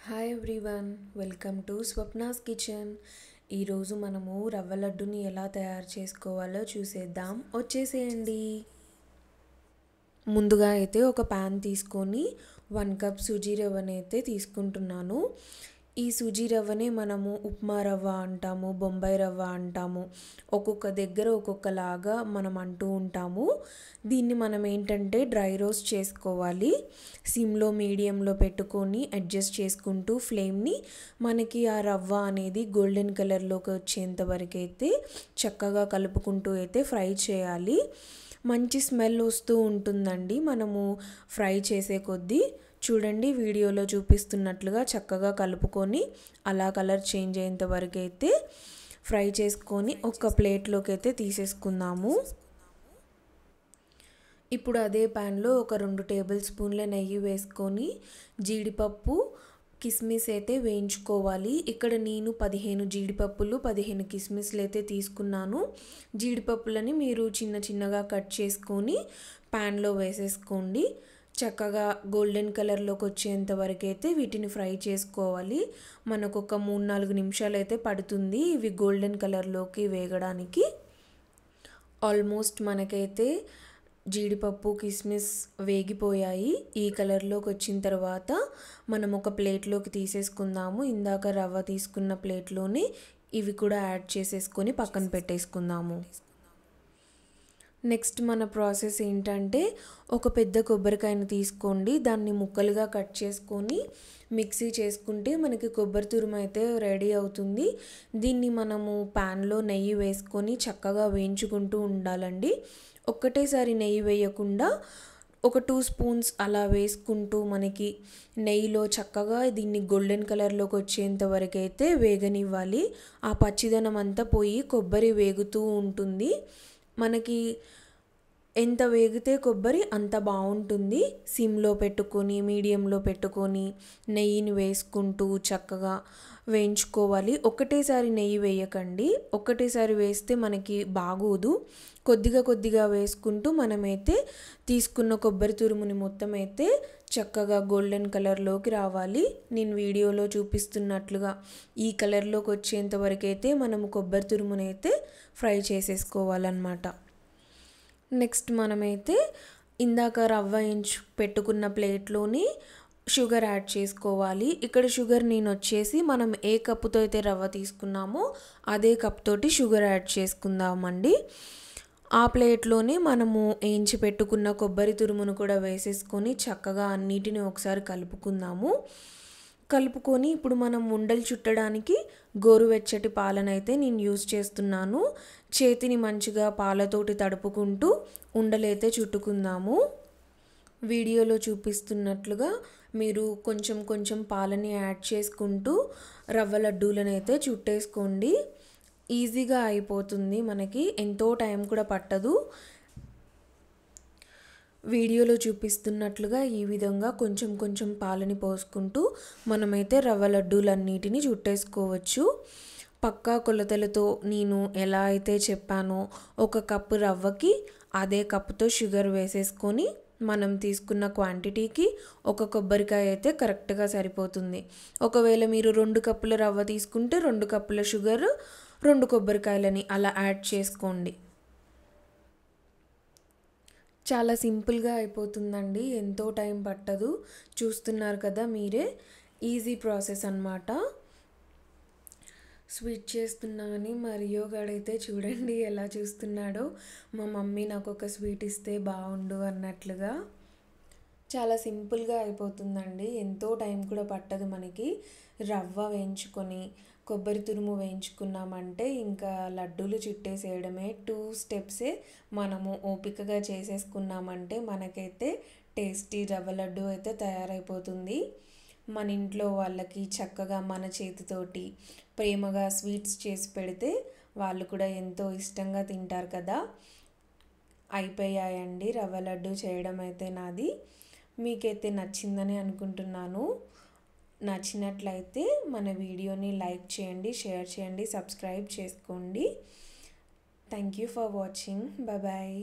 Hi everyone, welcome to Swapna's kitchen. ఈరోజు మనము రవ్వ లడ్డుని ఎలా తయారు చేసుకోవాలో చూసేద్దాం. వచ్చేసేయండి. ముందుగా అయితే ఒక ప్యాన్ తీసుకొని 1 కప్ సూజీ రవ్వని అయితే తీసుకుంటున్నాను. ఈ సూజీ రవ్వనే మనము ఉప్మా రవ్వ అంటాము, బొంబాయి రవ్వ అంటాము. ఒక్కొక్క దగ్గర ఒక్కొక్కలాగా మనం అంటూ ఉంటాము. దీన్ని మనం ఏంటంటే డ్రై రోస్ట్ చేసుకోవాలి. సిమ్లో మీడియంలో పెట్టుకొని అడ్జస్ట్ చేసుకుంటూ ఫ్లేమ్ని మనకి ఆ రవ్వ అనేది గోల్డెన్ కలర్లోకి వచ్చేంత వరకు అయితే చక్కగా కలుపుకుంటూ అయితే ఫ్రై చేయాలి. మంచి స్మెల్ వస్తూ ఉంటుందండి మనము ఫ్రై చేసే కొద్దీ. చూడండి, వీడియోలో చూపిస్తున్నట్లుగా చక్కగా కలుపుకొని అలా కలర్ చేంజ్ అయ్యేంత వరకు అయితే ఫ్రై చేసుకొని ఒక ప్లేట్లోకి అయితే తీసేసుకుందాము. ఇప్పుడు అదే ప్యాన్లో ఒక 2 టేబుల్ స్పూన్ల నెయ్యి వేసుకొని జీడిపప్పు, కిస్మిస్ అయితే వేయించుకోవాలి. ఇక్కడ నేను 15 జీడిపప్పులు, 15 కిస్మిస్లు అయితే తీసుకున్నాను. జీడిపప్పులని మీరు చిన్నగా కట్ చేసుకొని ప్యాన్లో వేసేసుకోండి. చక్కగా గోల్డెన్ కలర్లోకి వచ్చేంత వరకు అయితే వీటిని ఫ్రై చేసుకోవాలి. మనకు ఒక 3-4 నిమిషాలు అయితే పడుతుంది ఇవి గోల్డెన్ కలర్లోకి వేగడానికి. ఆల్మోస్ట్ మనకైతే జీడిపప్పు, కిస్మిస్ వేగిపోయాయి. ఈ కలర్లోకి వచ్చిన తర్వాత మనం ఒక ప్లేట్లోకి తీసేసుకుందాము. ఇందాక రవ్వ తీసుకున్న ప్లేట్లోనే ఇవి కూడా యాడ్ చేసేసుకొని పక్కన పెట్టేసుకుందాము. నెక్స్ట్ మన ప్రాసెస్ ఏంటంటే ఒక పెద్ద కొబ్బరికాయను తీసుకోండి. దాన్ని ముక్కలుగా కట్ చేసుకొని మిక్సీ చేసుకుంటే మనకి కొబ్బరి తురుము అయితే రెడీ అవుతుంది. దీన్ని మనము ప్యాన్లో నెయ్యి వేసుకొని చక్కగా వేయించుకుంటూ ఉండాలండి. ఒక్కటేసారి నెయ్యి వేయకుండా ఒక 2 స్పూన్స్ అలా వేసుకుంటూ మనకి నెయ్యిలో చక్కగా దీన్ని గోల్డెన్ కలర్లోకి వచ్చేంత వరకు అయితే వేగనివ్వాలి. ఆ పచ్చిదనం అంతా పోయి కొబ్బరి వేగుతూ ఉంటుంది. మనకి ఎంత వేగితే కొబ్బరి అంత బాగుంటుంది. సిమ్లో పెట్టుకొని మీడియంలో పెట్టుకొని నెయ్యిని వేసుకుంటూ చక్కగా వేయించుకోవాలి. ఒకటేసారి నెయ్యి వేయకండి. ఒకటేసారి వేస్తే మనకి బాగోదు. కొద్దిగా వేసుకుంటూ మనమైతే తీసుకున్న కొబ్బరి తురుముని మొత్తం అయితే చక్కగా గోల్డెన్ కలర్లోకి రావాలి. నేను వీడియోలో చూపిస్తున్నట్లుగా ఈ కలర్లోకి వచ్చేంత వరకు అయితే మనము కొబ్బరి తురుముని అయితే ఫ్రై చేసేసుకోవాలన్నమాట. నెక్స్ట్ మనమైతే ఇందాక రవ్వ పెట్టుకున్న ప్లేట్లోని షుగర్ యాడ్ చేసుకోవాలి. ఇక్కడ షుగర్ నేను వచ్చేసి మనం ఏ కప్పుతో అయితే రవ్వ తీసుకున్నామో అదే కప్ తోటి షుగర్ యాడ్ చేసుకుందామండి. ఆ ప్లేట్లోనే మనము వేయించి పెట్టుకున్న కొబ్బరి తురుమును కూడా వేసేసుకొని చక్కగా అన్నిటిని ఒకసారి కలుపుకొని ఇప్పుడు మనం ఉండలు చుట్టడానికి గోరువెచ్చటి పాలనైతే నేను యూజ్ చేస్తున్నాను. చేతిని మంచిగా పాలతోటి తడుపుకుంటూ ఉండలైతే చుట్టుకుందాము. వీడియోలో చూపిస్తున్నట్లుగా మీరు కొంచెం పాలని యాడ్ చేసుకుంటూ రవ్వ లడ్డూలను అయితే చుట్టేసుకోండి. ఈజీగా అయిపోతుంది, మనకి ఎంతో టైం కూడా పట్టదు. వీడియోలో చూపిస్తున్నట్లుగా ఈ విధంగా కొంచెం పాలని పోసుకుంటూ మనమైతే రవ్వ లడ్డూలన్నిటిని చుట్టేసుకోవచ్చు. పక్కా కొలతలతో నేను ఎలా అయితే చెప్పానో ఒక కప్పు రవ్వకి అదే కప్పుతో షుగర్ వేసేసుకొని మనం తీసుకున్న క్వాంటిటీకి ఒక కొబ్బరికాయ అయితే కరెక్ట్గా సరిపోతుంది. ఒకవేళ మీరు 2 కప్పుల రవ్వ తీసుకుంటే 2 కప్పుల షుగర్, 2 కొబ్బరికాయలని అలా యాడ్ చేసుకోండి. చాలా సింపుల్గా అయిపోతుందండి, ఎంతో టైం పట్టదు. చూస్తున్నారు కదా మీరే, ఈజీ ప్రాసెస్ అన్నమాట. స్వీట్ చేస్తున్నామని మరియో గడైతే చూడండి ఎలా చూస్తున్నాడో. మా మమ్మీ నాకు ఒక స్వీట్ ఇస్తే బాగుండు అన్నట్లుగా. చాలా సింపుల్గా అయిపోతుందండి, ఎంతో టైం కూడా పట్టదు మనకి. రవ్వ వేయించుకొని కొబ్బరి తురుము వేయించుకున్నామంటే ఇంకా లడ్డూలు చుట్టేసేయడమే. 2 స్టెప్సే మనము ఓపికగా చేసేసుకున్నామంటే మనకైతే టేస్టీ రవ్వ లడ్డు అయితే తయారైపోతుంది. మన ఇంట్లో వాళ్ళకి చక్కగా మన చేతితోటి ప్రేమగా స్వీట్స్ చేసి పెడితే వాళ్ళు కూడా ఎంతో ఇష్టంగా తింటారు కదా. అయిపోయాయండి రవ్వ లడ్డు చేయడం అయితే నాది. మీకైతే నచ్చిందని అనుకుంటున్నాను. నచ్చినట్లయితే మన వీడియోని లైక్ చేయండి, షేర్ చేయండి, సబ్స్క్రైబ్ చేసుకోండి. Thank you for watching. Bye.